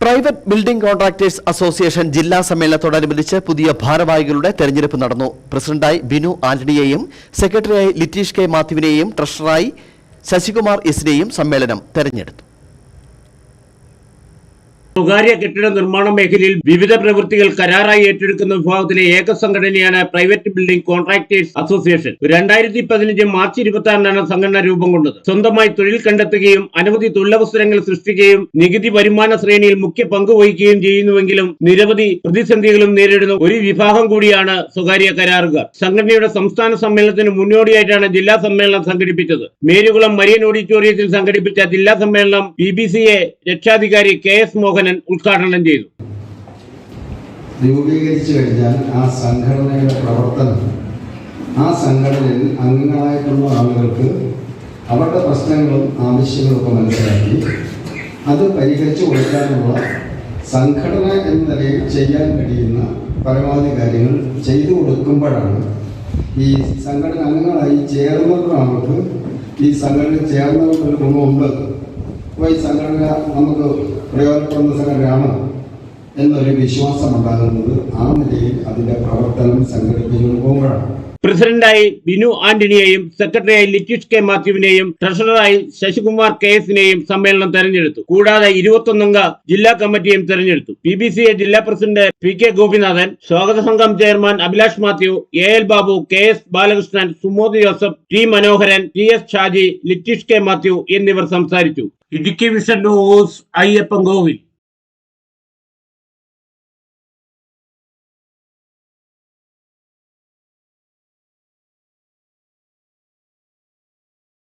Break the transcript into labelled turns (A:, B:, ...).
A: Private building contractors association ജില്ലാ സമ്മേളനത്തോടനുബന്ധിച്ച് പുതിയ ഭാരവാഹികളുടെ തെരഞ്ഞെടുപ്പ് നടന്നു. പ്രസിഡന്റായി ബിനു ആന്റണിയെയും സെക്രട്ടറിയായി ലിറ്റീഷ് കെ മാത്യുവിനെയും ട്രഷററായി ശശികുമാർ എസിനെയും സമ്മേളനം തെരഞ്ഞെടുത്തു.
B: സ്വകാര്യ കെട്ടിട നിർമ്മാണ മേഖലയിൽ വിവിധ പ്രവൃത്തികൾ കരാറായി ഏറ്റെടുക്കുന്ന വിഭാഗത്തിലെ ഏക സംഘടനയാണ് private building contractors association. 2015 March 26-നാണ് സംഘടന രൂപം കൊണ്ടത്. സ്വന്തമായി തൊഴിൽ കണ്ടെത്തുകയും അനവധി തൊഴിലവസരങ്ങൾ സൃഷ്ടിക്കുകയും നികുതി വരുമാന ശ്രേണിയിൽ മുഖ്യ പങ്കുവഹിക്കുകയും ചെയ്യുന്നുവെങ്കിലും നിരവധി പ്രതിസന്ധികളും നേരിടുന്ന ഒരു വിഭാഗം കൂടിയാണ് സ്വകാര്യ കരാറുകാർ. സംഘടനയുടെ സംസ്ഥാന സമ്മേളനത്തിന് മുന്നോടിയായിട്ടാണ് ജില്ലാ സമ്മേളനം സംഘടിപ്പിച്ചത്. മേരുകുളം മരിയൻ ഓഡിറ്റോറിയത്തിൽ സംഘടിപ്പിച്ച ജില്ലാ സമ്മേളനം PBCA രക്ഷാധികാരി KS മോഹൻ ഉദ്ഘാടനം ചെയ്തു.
C: രൂപീകരിച്ചു കഴിഞ്ഞാൽ ആ സംഘടനയുടെ പ്രവർത്തനം, ആ സംഘടനയിൽ അംഗങ്ങളായിട്ടുള്ള ആളുകൾക്ക് അവരുടെ പ്രശ്നങ്ങളും ആവശ്യങ്ങളും ഒക്കെ മനസ്സിലാക്കി അത് പരിഹരിച്ചു കൊടുക്കാനുള്ള സംഘടന എന്ന നിലയിൽ ചെയ്യാൻ കഴിയുന്ന പരമാവധി കാര്യങ്ങൾ ചെയ്തു കൊടുക്കുമ്പോഴാണ് ഈ സംഘടന അംഗങ്ങളായി ചേർന്നിട്ടുള്ള ആൾക്ക് ഈ സംഘടന ചേർന്നവർക്കൊരു ഗുണമുണ്ട്. അപ്പോൾ ഈ സംഘടന നമുക്ക് പ്രയോജനപ്പെടുന്ന സംഘടനയാണ് എന്നൊരു വിശ്വാസം ഉണ്ടാകുന്നത് ആ നിലയിൽ അതിന്റെ പ്രവർത്തനം സംഘടിപ്പിച്ചു പോകുമ്പോഴാണ്.
B: പ്രസിഡന്റായി ബിനു ആന്റണിയെയും സെക്രട്ടറിയായി ലിറ്റീഷ് കെ മാത്യുവിനെയും ട്രഷററായി ശശികുമാർ KSനെയും സമ്മേളനം തെരഞ്ഞെടുത്തു. കൂടാതെ 21 അംഗ ജില്ലാ കമ്മിറ്റിയും തെരഞ്ഞെടുത്തു. PBCA ജില്ലാ പ്രസിഡന്റ് PK ഗോപിനാഥൻ, സ്വാഗത സംഘം chairman Abhilash Mathew, AL Babu, KS Balakrishnan, Sumod Joseph, T മനോഹരൻ, TS ഷാജി, ലിറ്റീഷ് കെ മാത്യു എന്നിവർ സംസാരിച്ചു. ഇടുക്കി വിഷൻ ന്യൂസ് അയ്യപ്പൻ കോവിൽ.